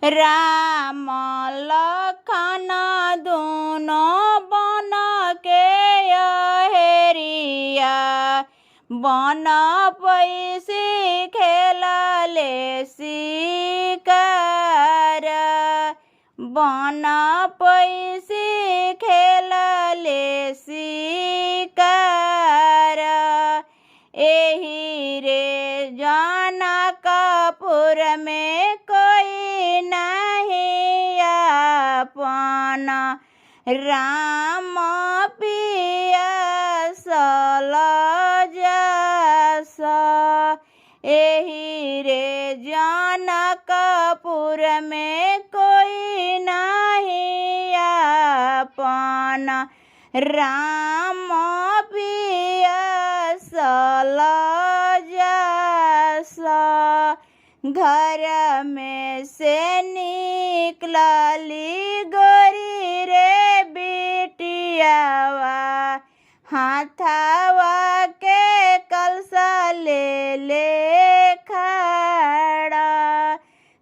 राम लखन दुनो बन के हेरिया बन पैसी खेलले शिकार बन पैसी खेलले शिकार एही रे जनकपुर में कोई नहीं अपन राम पिया सल जस एही रे जनकपुर में कोई नहीं अपन राम पिया सल जस घर में से निकलली गोरी रे बिटियावा हाथावा के कलसा ले खड़ा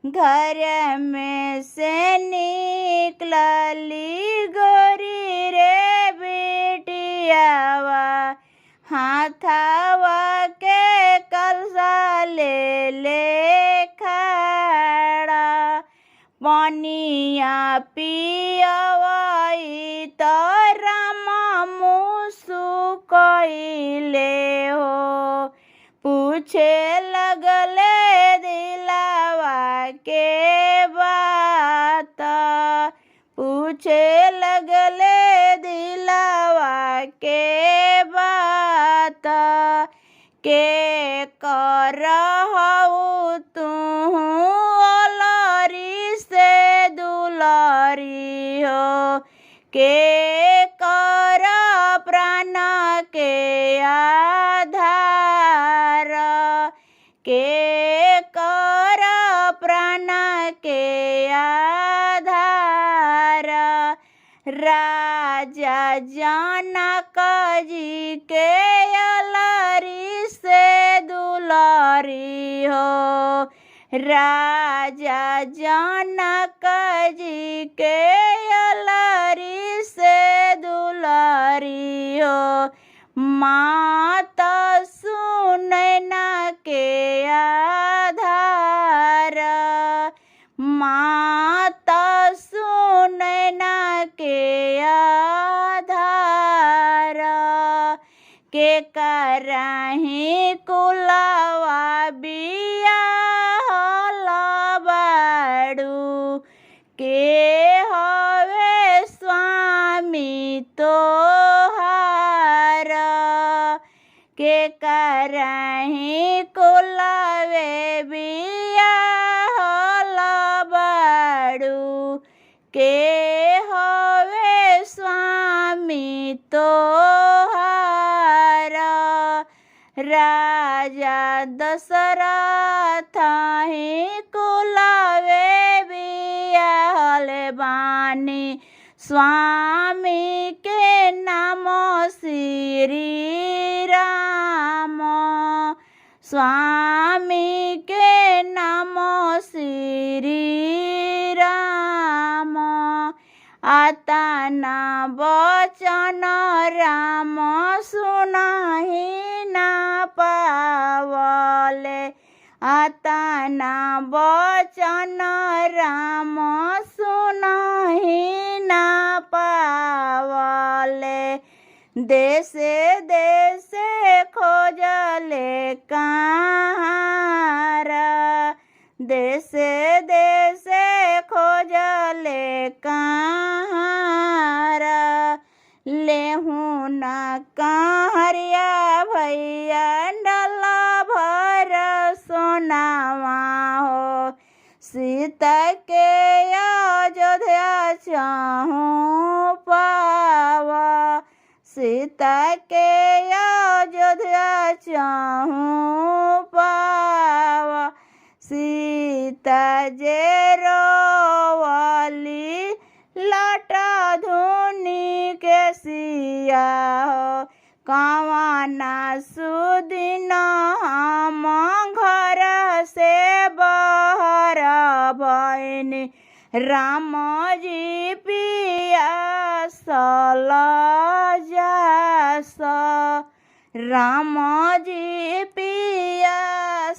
घर में से निकलली गोरी रे बिटियावा हाथावा के कलसा ले खड़ा पनिया पियवाई तो राम मुसुकइले हो पूछे लगले दिलावा के बात पूछे लगले दिलावा के बात के करहु तू अलरी से दुलरी हो के कर प्राण के आधार के कर प्राण के आधार राजा जनक जी के अलरी से दुलारी हो राजा जनक जी के अलरी से दुलारी हो माता सुनैना के आधार माता सुनैना के आधार के करही कुलवा बिया बाड़ू के हवे स्वामी तोहार के करही कुलवे बिया बाड़ू के हवे स्वामी तोहार राजा दशरथ ही कुलवे बियाहल बानी स्वामी के नाम श्री राम स्वामी के नाम श्री राम आतना वचन राम सुनाही ना पावले आतना वचन राम सुनाही ना पावले देशे देशे खोजले कहाँ देशे देशे खोजले कहाँ लेहू न कहरिया भैया डला भर सोनावा हो सीता के अयोध्या चाहूँ पावा सीता के अयोध्या चाहूँ पावा सीता जे रोवली लटा धुनी के सिया हो कवाना सुदिन हम घर से बहर भय भैनी रामजी पियासल जास रामजी पियासल